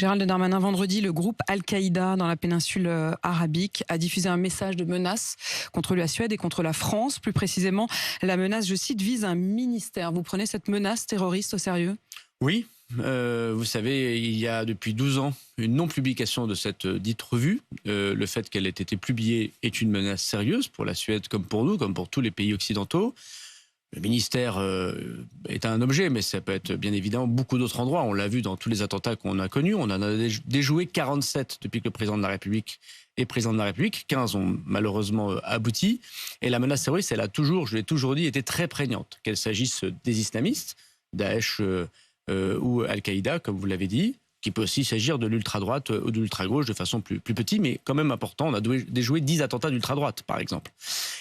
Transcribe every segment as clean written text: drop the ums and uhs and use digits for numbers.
Gérald Darmanin, vendredi, le groupe Al-Qaïda dans la péninsule arabique a diffusé un message de menace contre la Suède et contre la France. Plus précisément, la menace, je cite, vise un ministère. Vous prenez cette menace terroriste au sérieux ? Oui, vous savez, il y a depuis 12 ans une non-publication de cette dite revue. Le fait qu'elle ait été publiée est une menace sérieuse pour la Suède comme pour nous, comme pour tous les pays occidentaux. Le ministère est un objet, mais ça peut être bien évidemment beaucoup d'autres endroits. On l'a vu dans tous les attentats qu'on a connus. On en a déjoué 47 depuis que le président de la République est président de la République. 15 ont malheureusement abouti. Et la menace terroriste, elle a toujours, je l'ai toujours dit, été très prégnante. Qu'elle s'agisse des islamistes, Daesh ou Al-Qaïda, comme vous l'avez dit, qui peut aussi s'agir de l'ultra-droite ou de l'ultra-gauche de façon plus petite, mais quand même important. On a déjoué 10 attentats d'ultra-droite, par exemple.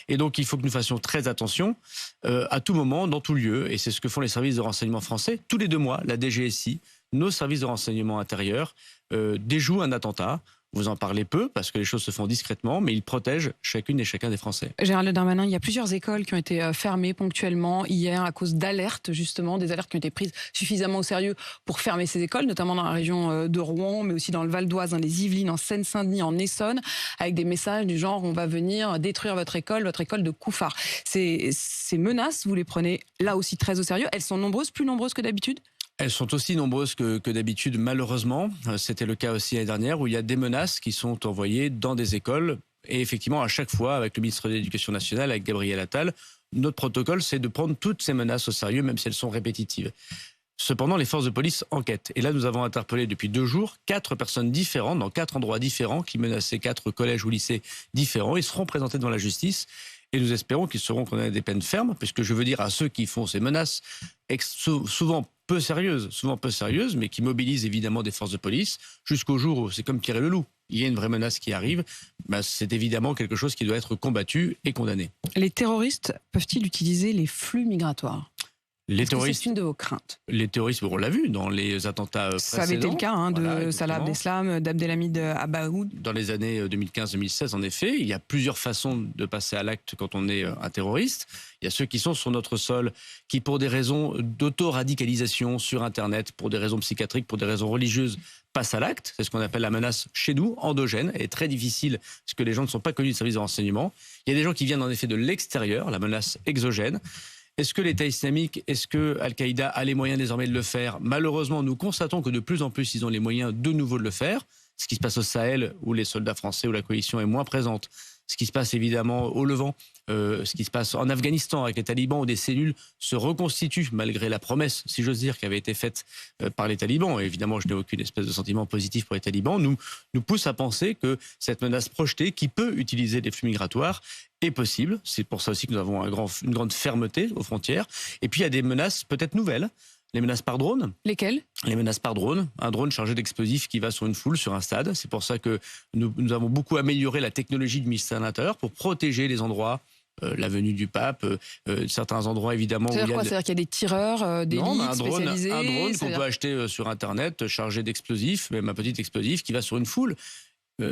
Et donc, il faut que nous fassions très attention à tout moment, dans tout lieu. Et c'est ce que font les services de renseignement français. Tous les 2 mois, la DGSI, nos services de renseignement intérieur, déjouent un attentat. Vous en parlez peu, parce que les choses se font discrètement, mais ils protègent chacune et chacun des Français. Gérald Darmanin, il y a plusieurs écoles qui ont été fermées ponctuellement hier à cause d'alertes, justement, des alertes qui ont été prises suffisamment au sérieux pour fermer ces écoles, notamment dans la région de Rouen, mais aussi dans le Val d'Oise, dans les Yvelines, en Seine-Saint-Denis, en Essonne, avec des messages du genre « on va venir détruire votre école de Couffard ». Ces menaces, vous les prenez là aussi très au sérieux. Elles sont nombreuses, plus nombreuses que d'habitude ? Elles sont aussi nombreuses que d'habitude, malheureusement. C'était le cas aussi l'année dernière, où il y a des menaces qui sont envoyées dans des écoles. Et effectivement, à chaque fois, avec le ministre de l'Éducation nationale, avec Gabriel Attal, notre protocole, c'est de prendre toutes ces menaces au sérieux, même si elles sont répétitives. Cependant, les forces de police enquêtent. Et là, nous avons interpellé depuis 2 jours 4 personnes différentes, dans 4 endroits différents, qui menaçaient 4 collèges ou lycées différents. Ils seront présentés devant la justice. Et nous espérons qu'ils seront condamnés des peines fermes, puisque je veux dire à ceux qui font ces menaces, souvent peu sérieuses, mais qui mobilisent évidemment des forces de police, jusqu'au jour où c'est comme tirer le loup. Il y a une vraie menace qui arrive, c'est évidemment quelque chose qui doit être combattu et condamné. Les terroristes peuvent-ils utiliser les flux migratoires ? Les terroristes, c'est une de vos craintes. Les terroristes, on l'a vu dans les attentats précédents. Ça avait été le cas voilà, de Salah Abdeslam, d'Abdelhamid Abaoud. Dans les années 2015-2016, en effet, il y a plusieurs façons de passer à l'acte quand on est un terroriste. Il y a ceux qui sont sur notre sol, qui pour des raisons d'auto-radicalisation sur Internet, pour des raisons psychiatriques, pour des raisons religieuses, passent à l'acte. C'est ce qu'on appelle la menace chez nous, endogène. Elle est très difficile parce que les gens ne sont pas connus du service de renseignement. Il y a des gens qui viennent en effet de l'extérieur, la menace exogène. Est-ce que l'État islamique, est-ce que Al-Qaïda a les moyens désormais de le faire ? Malheureusement, nous constatons que de plus en plus, ils ont les moyens de nouveau de le faire. Ce qui se passe au Sahel, où les soldats français ou la coalition est moins présente. Ce qui se passe évidemment au Levant, ce qui se passe en Afghanistan avec les talibans, où des cellules se reconstituent malgré la promesse, si j'ose dire, qui avait été faite par les talibans. Et évidemment, je n'ai aucune espèce de sentiment positif pour les talibans. Nous pousse à penser que cette menace projetée, qui peut utiliser des flux migratoires, est possible. C'est pour ça aussi que nous avons une grande fermeté aux frontières. Et puis il y a des menaces peut-être nouvelles. Les menaces par drone. Lesquelles ? Les menaces par drone. Un drone chargé d'explosifs qui va sur une foule, sur un stade. C'est pour ça que nous avons beaucoup amélioré la technologie du ministère de l'Intérieur pour protéger les endroits, l'avenue du Pape, certains endroits évidemment. C'est-à-dire quoi ? C'est-à-dire qu'il y a des tireurs, d'élite spécialisés ? Un drone qu'on peut acheter sur Internet, chargé d'explosifs, même un petit explosif qui va sur une foule.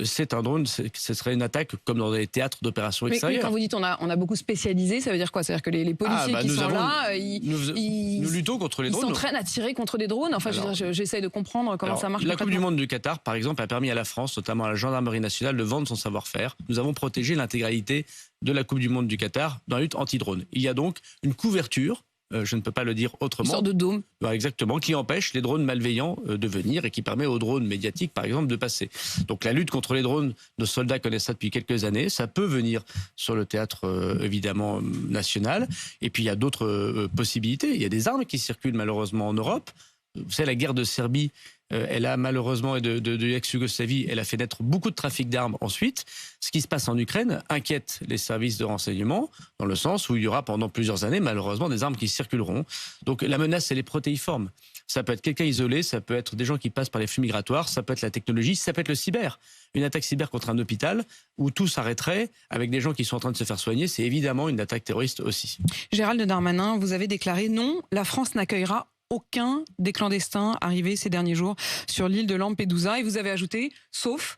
C'est un drone, ce serait une attaque comme dans des théâtres d'opérations extérieures. Mais quand vous dites on a beaucoup spécialisé, ça veut dire quoi ? C'est-à-dire que les policiers qui sont là, nous luttons contre les drones. Ils s'entraînent à tirer contre des drones. Enfin, j'essaie de comprendre comment ça marche. La Coupe du Monde du Qatar, par exemple, a permis à la France, notamment à la gendarmerie nationale, de vendre son savoir-faire. Nous avons protégé l'intégralité de la Coupe du Monde du Qatar dans la lutte anti-drone. Il y a donc une couverture. Je ne peux pas le dire autrement. Une sorte de dôme. Exactement, qui empêche les drones malveillants de venir et qui permet aux drones médiatiques, par exemple, de passer. Donc la lutte contre les drones, nos soldats connaissent ça depuis quelques années. Ça peut venir sur le théâtre, évidemment, national. Et puis il y a d'autres possibilités. Il y a des armes qui circulent malheureusement en Europe. Vous savez, la guerre de Serbie, elle a malheureusement, et de l'ex-Yougoslavie, elle a fait naître beaucoup de trafic d'armes ensuite. Ce qui se passe en Ukraine inquiète les services de renseignement, dans le sens où il y aura pendant plusieurs années, malheureusement, des armes qui circuleront. Donc la menace, elle est protéiforme. Ça peut être quelqu'un isolé, ça peut être des gens qui passent par les flux migratoires, ça peut être la technologie, ça peut être le cyber. Une attaque cyber contre un hôpital où tout s'arrêterait avec des gens qui sont en train de se faire soigner, c'est évidemment une attaque terroriste aussi. Gérald Darmanin, vous avez déclaré non, la France n'accueillera aucun des clandestins arrivés ces derniers jours sur l'île de Lampedusa. Et vous avez ajouté, sauf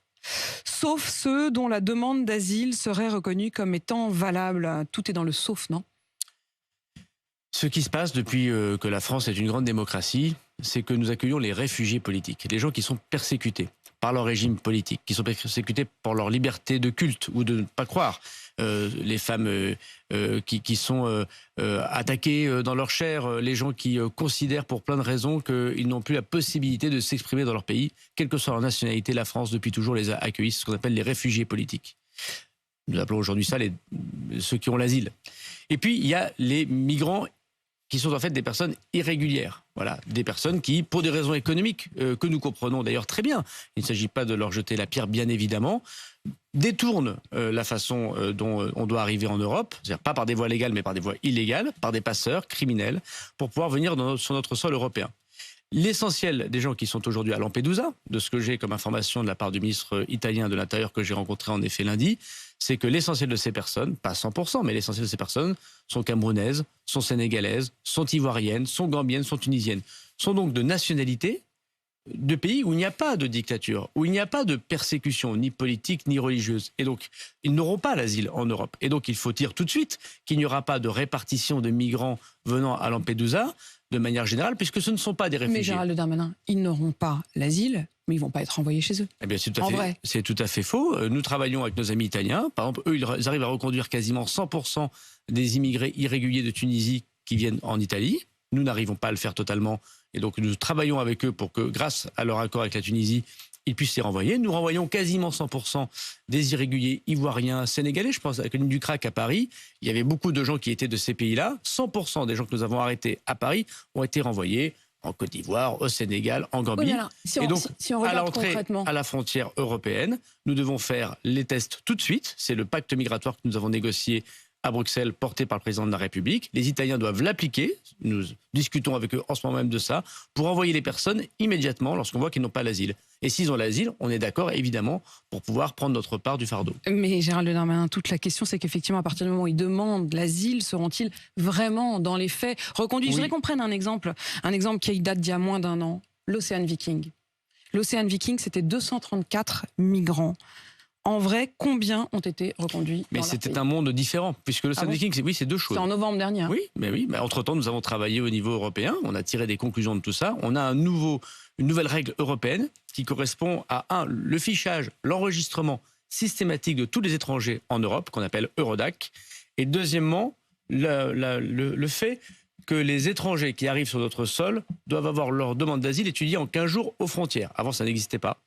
ceux dont la demande d'asile serait reconnue comme étant valable. Tout est dans le sauf, non ? Ce qui se passe depuis que la France est une grande démocratie, c'est que nous accueillons les réfugiés politiques, les gens qui sont persécutés par leur régime politique, qui sont persécutés pour leur liberté de culte ou de ne pas croire. Les femmes qui sont attaquées dans leur chair, les gens qui considèrent pour plein de raisons qu'ils n'ont plus la possibilité de s'exprimer dans leur pays, quelle que soit leur nationalité. La France, depuis toujours, les a accueillis, ce qu'on appelle les réfugiés politiques. Nous appelons aujourd'hui ça ceux qui ont l'asile. Et puis, il y a les migrants qui sont en fait des personnes irrégulières. Voilà, des personnes qui, pour des raisons économiques, que nous comprenons d'ailleurs très bien, il ne s'agit pas de leur jeter la pierre, bien évidemment, détournent la façon dont on doit arriver en Europe, c'est-à-dire pas par des voies légales, mais par des voies illégales, par des passeurs criminels, pour pouvoir venir sur notre sol européen. L'essentiel des gens qui sont aujourd'hui à Lampedusa, de ce que j'ai comme information de la part du ministre italien de l'Intérieur que j'ai rencontré en effet lundi, c'est que l'essentiel de ces personnes, pas 100%, mais l'essentiel de ces personnes sont camerounaises, sont sénégalaises, sont ivoiriennes, sont gambiennes, sont tunisiennes. Sont donc de nationalités de pays où il n'y a pas de dictature, où il n'y a pas de persécution, ni politique, ni religieuse. Et donc, ils n'auront pas l'asile en Europe. Et donc, il faut dire tout de suite qu'il n'y aura pas de répartition de migrants venant à Lampedusa, de manière générale, puisque ce ne sont pas des réfugiés. Mais Gérald Darmanin, ils n'auront pas l'asile, mais ils ne vont pas être renvoyés chez eux. Eh bien, c'est tout à fait faux. Nous travaillons avec nos amis italiens. Par exemple, eux, ils arrivent à reconduire quasiment 100% des immigrés irréguliers de Tunisie qui viennent en Italie. Nous n'arrivons pas à le faire totalement. Et donc, nous travaillons avec eux pour que, grâce à leur accord avec la Tunisie, ils puissent les renvoyer. Nous renvoyons quasiment 100% des irréguliers ivoiriens, sénégalais. Je pense à la colline du Crac à Paris. Il y avait beaucoup de gens qui étaient de ces pays-là. 100% des gens que nous avons arrêtés à Paris ont été renvoyés en Côte d'Ivoire, au Sénégal, en Gambie. Oui, alors, et donc, si on à l'entrée à la frontière européenne, nous devons faire les tests tout de suite. C'est le pacte migratoire que nous avons négocié à Bruxelles, porté par le président de la République. Les Italiens doivent l'appliquer. Nous discutons avec eux en ce moment même de ça, pour envoyer les personnes immédiatement lorsqu'on voit qu'ils n'ont pas l'asile. Et s'ils ont l'asile, on est d'accord, évidemment, pour pouvoir prendre notre part du fardeau. Mais Gérald Darmanin, toute la question, c'est qu'effectivement, à partir du moment où ils demandent l'asile, seront-ils vraiment, dans les faits, reconduits? Oui. Je voudrais qu'on prenne un exemple qui date d'il y a moins d'un an, l'Ocean Viking. L'Ocean Viking, c'était 234 migrants. En vrai, combien ont été reconduits? Mais c'était un monde différent, puisque l'Ocean Viking, c'est deux choses. C'est en novembre dernier. Hein. Oui, mais entre-temps, nous avons travaillé au niveau européen, on a tiré des conclusions de tout ça. On a une nouvelle règle européenne qui correspond à, le fichage, l'enregistrement systématique de tous les étrangers en Europe, qu'on appelle Eurodac, et deuxièmement, le fait que les étrangers qui arrivent sur notre sol doivent avoir leur demande d'asile étudiée en 15 jours aux frontières. Avant, ça n'existait pas.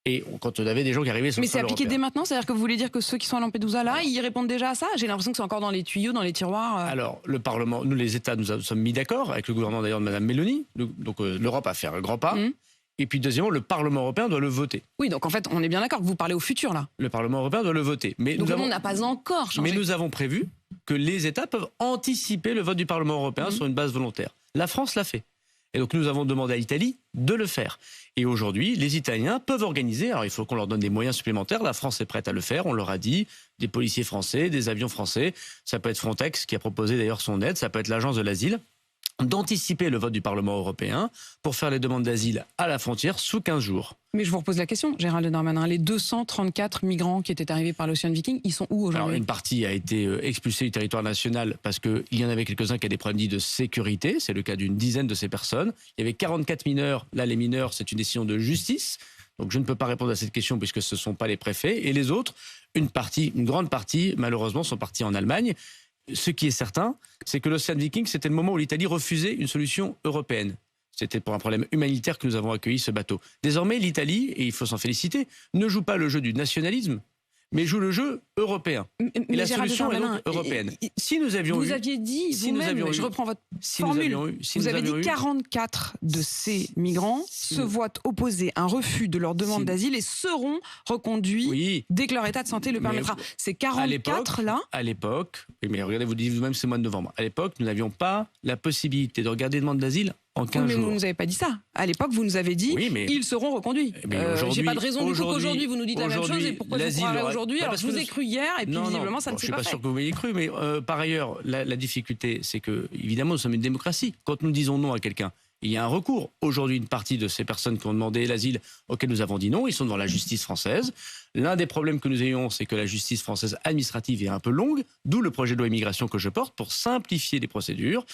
Et quand on avait des gens qui arrivaient sur le sol européen. Mais c'est appliqué dès maintenant? C'est-à-dire que vous voulez dire que ceux qui sont à Lampedusa, là, ils répondent déjà à ça? J'ai l'impression que c'est encore dans les tuyaux, dans les tiroirs. Alors, le Parlement, nous les États, nous sommes mis d'accord, avec le gouvernement d'ailleurs de Mme Meloni. Donc l'Europe a fait un grand pas. Et puis deuxièmement, le Parlement européen doit le voter. Oui, donc en fait, on est bien d'accord que vous parlez au futur, là. Le Parlement européen doit le voter. Mais donc le monde n'a pas encore changé. Mais nous avons prévu que les États peuvent anticiper le vote du Parlement européen sur une base volontaire. La France l'a fait. Et donc nous avons demandé à l'Italie de le faire. Et aujourd'hui, les Italiens peuvent organiser, alors il faut qu'on leur donne des moyens supplémentaires, la France est prête à le faire, on leur a dit, des policiers français, des avions français, ça peut être Frontex qui a proposé d'ailleurs son aide, ça peut être l'agence de l'asile, d'anticiper le vote du Parlement européen pour faire les demandes d'asile à la frontière sous 15 jours. Mais je vous repose la question, Gérald Darmanin, les 234 migrants qui étaient arrivés par l'Ocean Viking, ils sont où aujourd'hui? Alors une partie a été expulsée du territoire national parce qu'il y en avait quelques-uns qui avaient des problèmes dits de sécurité, c'est le cas d'une dizaine de ces personnes. Il y avait 44 mineurs, là les mineurs c'est une décision de justice, donc je ne peux pas répondre à cette question puisque ce ne sont pas les préfets. Et les autres, une grande partie malheureusement sont partis en Allemagne. Ce qui est certain, c'est que l'Ocean Viking, c'était le moment où l'Italie refusait une solution européenne. C'était pour un problème humanitaire que nous avons accueilli ce bateau. Désormais, l'Italie, et il faut s'en féliciter, ne joue pas le jeu du nationalisme, mais joue le jeu européen. Et la solution est donc européenne. Si nous avions vous aviez dit vous-même, je reprends votre formule, vous avez dit 44 de ces migrants se voient opposer un refus de leur demande d'asile et seront reconduits dès que leur état de santé le permettra. Ces 44 là. À l'époque, mais regardez, vous dites vous-même c'est le mois de novembre. À l'époque, nous n'avions pas la possibilité de regarder les demandes d'asile en 15 jours. Mais vous ne nous avez pas dit ça. À l'époque, vous nous avez dit ils seront reconduits. J'ai pas de raison du coup qu'aujourd'hui vous nous dites la même chose et pourquoi je vous croirais aujourd'hui. Alors je vous ai cru hier et puis visiblement ça ne s'est pas fait. Je suis pas sûr que vous m'ayez cru, mais par ailleurs, la difficulté, c'est que évidemment nous sommes une démocratie. Quand nous disons non à quelqu'un, il y a un recours. Aujourd'hui, une partie de ces personnes qui ont demandé l'asile, auxquelles nous avons dit non, ils sont devant la justice française. L'un des problèmes que nous ayons, c'est que la justice française administrative est un peu longue, d'où le projet de loi immigration que je porte pour simplifier les procédures.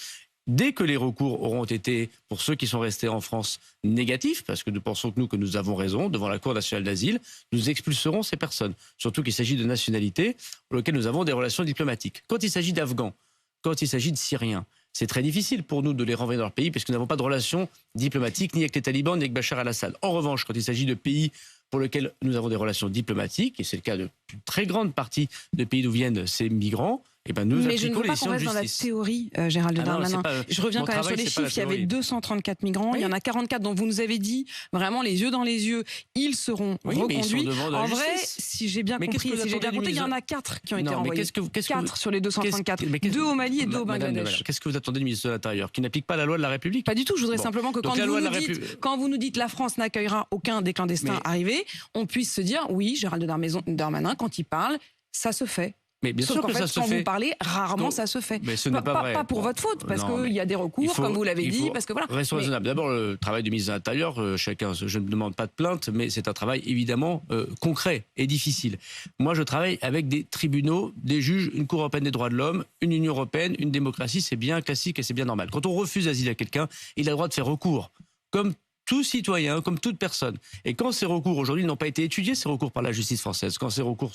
Dès que les recours auront été, pour ceux qui sont restés en France, négatifs, parce que nous pensons que nous avons raison, devant la Cour nationale d'asile, nous expulserons ces personnes. Surtout qu'il s'agit de nationalités pour lesquelles nous avons des relations diplomatiques. Quand il s'agit d'Afghans, quand il s'agit de Syriens, c'est très difficile pour nous de les renvoyer dans leur pays parce que nous n'avons pas de relations diplomatiques ni avec les talibans ni avec Bachar al-Assad. En revanche, quand il s'agit de pays pour lesquels nous avons des relations diplomatiques, et c'est le cas de une très grande partie des pays d'où viennent ces migrants, eh ben nous mais je ne veux pas qu'on reste dans la justice. théorie, Gérald Darmanin. Je reviens quand même sur les chiffres. Il y avait 234 migrants. Oui. Il y en a 44 dont vous nous avez dit, vraiment les yeux dans les yeux, ils seront reconduits. En vrai, si j'ai bien compris, si j'ai bien compté, il y en a 4 qui ont été envoyés. 4 sur les 234. 2 au Mali et 2 au Bangladesh. Qu'est-ce que vous attendez du ministre de l'Intérieur? Qui n'applique pas la loi de la République? Pas du tout. Je voudrais simplement que quand vous nous dites la France n'accueillera aucun des clandestins arrivés, on puisse se dire, oui, Gérald Darmanin, quand il parle, ça se fait. Mais bien sûr que ça se fait. Quand vous parlez, rarement ça se fait. Mais ce n'est pas vrai. Pas pour votre faute, parce qu'il y a des recours, comme vous l'avez dit. Parce que voilà. Restons raisonnables. D'abord, le travail du ministre de l'Intérieur, je ne demande pas de plainte, mais c'est un travail évidemment concret et difficile. Moi, je travaille avec des tribunaux, des juges, une Cour européenne des droits de l'homme, une Union européenne, une démocratie. C'est bien classique et c'est bien normal. Quand on refuse l'asile à quelqu'un, il a le droit de faire recours. Comme tout citoyen, comme toute personne. Et quand ces recours aujourd'hui n'ont pas été étudiés, ces recours par la justice française, quand ces recours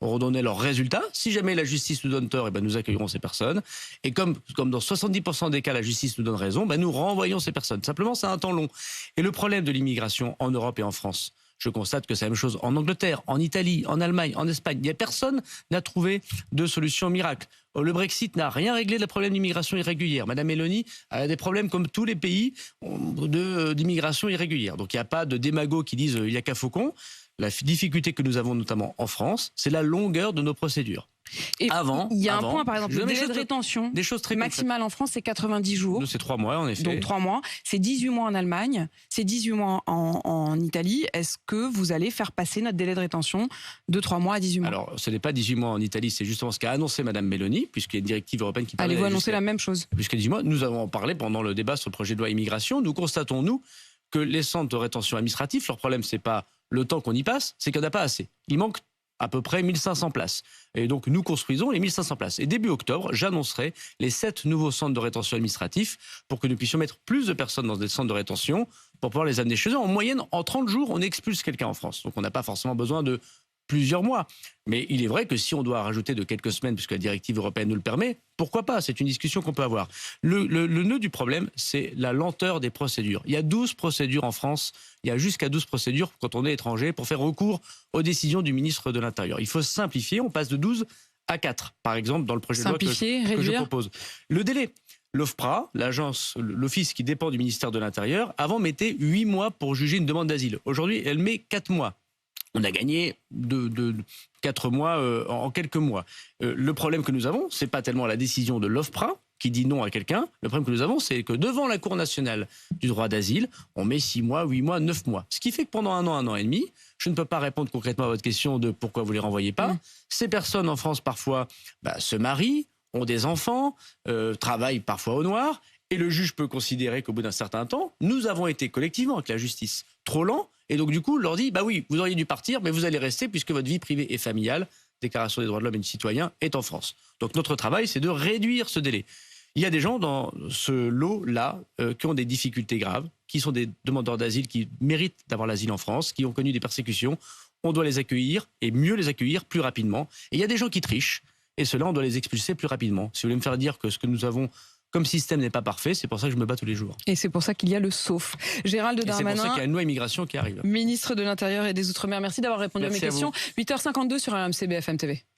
auront donné leurs résultats, si jamais la justice nous donne tort, eh ben nous accueillerons ces personnes. Et comme dans 70% des cas, la justice nous donne raison, ben nous renvoyons ces personnes. Simplement, c'est un temps long. Et le problème de l'immigration en Europe et en France, je constate que c'est la même chose en Angleterre, en Italie, en Allemagne, en Espagne. Il n'y a personne n'a trouvé de solution miracle. Le Brexit n'a rien réglé de problème d'immigration irrégulière. Madame Meloni a des problèmes comme tous les pays d'immigration irrégulière. Donc il n'y a pas de démagogues qui disent il n'y a qu'à Faucon. La difficulté que nous avons notamment en France, c'est la longueur de nos procédures. Et il y a un point, par exemple, le délai de rétention maximal en France, c'est 90 jours. Nous, c'est 3 mois, en effet. Donc 3 mois. C'est 18 mois en Allemagne, c'est 18 mois en Italie. Est-ce que vous allez faire passer notre délai de rétention de 3 mois à 18 mois? Alors, ce n'est pas 18 mois en Italie, c'est justement ce qu'a annoncé Madame Meloni, puisqu'il y a une directive européenne qui parle... Allez-vous annoncer la même chose? Puisqu'il y a 18 mois, nous avons parlé pendant le débat sur le projet de loi immigration. Nous constatons, nous, que les centres de rétention administratifs, leur problème, c'est pas le temps qu'on y passe, c'est qu'il n'y en a pas assez. Il manque à peu près 1500 places. Et donc, nous construisons les 1500 places. Et début octobre, j'annoncerai les 7 nouveaux centres de rétention administratifs pour que nous puissions mettre plus de personnes dans des centres de rétention pour pouvoir les amener chez eux. En moyenne, en 30 jours, on expulse quelqu'un en France. Donc, on n'a pas forcément besoin de plusieurs mois. Mais il est vrai que si on doit rajouter de quelques semaines, puisque la directive européenne nous le permet, pourquoi pas? C'est une discussion qu'on peut avoir. Le nœud du problème, c'est la lenteur des procédures. Il y a 12 procédures en France. Il y a jusqu'à 12 procédures quand on est étranger pour faire recours aux décisions du ministre de l'Intérieur. Il faut simplifier. On passe de 12 à 4, par exemple, dans le projet de loi que je propose. Le délai. L'OFPRA, l'office qui dépend du ministère de l'Intérieur, avant mettait 8 mois pour juger une demande d'asile. Aujourd'hui, elle met 4 mois. On a gagné de 4 mois en quelques mois. Le problème que nous avons, c'est pas tellement la décision de l'OFPRA qui dit non à quelqu'un. Le problème que nous avons, c'est que devant la Cour nationale du droit d'asile, on met 6 mois, 8 mois, 9 mois. Ce qui fait que pendant 1 an et demi, je ne peux pas répondre concrètement à votre question de pourquoi vous les renvoyez pas. Ces personnes en France, parfois, se marient, ont des enfants, travaillent parfois au noir. Et le juge peut considérer qu'au bout d'un certain temps, nous avons été collectivement avec la justice trop lents. Et donc, du coup, leur dit, bah oui, vous auriez dû partir, mais vous allez rester puisque votre vie privée et familiale, Déclaration des droits de l'homme et du citoyen, est en France. Donc, notre travail, c'est de réduire ce délai. Il y a des gens dans ce lot-là qui ont des difficultés graves, qui sont des demandeurs d'asile, qui méritent d'avoir l'asile en France, qui ont connu des persécutions. On doit les accueillir et mieux les accueillir plus rapidement. Et il y a des gens qui trichent. Et ceux-là, on doit les expulser plus rapidement. Si vous voulez me faire dire que ce que nous avons comme système n'est pas parfait, c'est pour ça que je me bats tous les jours. Et c'est pour ça qu'il y a le sauf. Gérald Darmanin, c'est pour ça qu'il y a une loi immigration qui arrive. Ministre de l'Intérieur et des Outre-mer, merci d'avoir répondu à mes questions. 8h52 sur RMC BFM TV.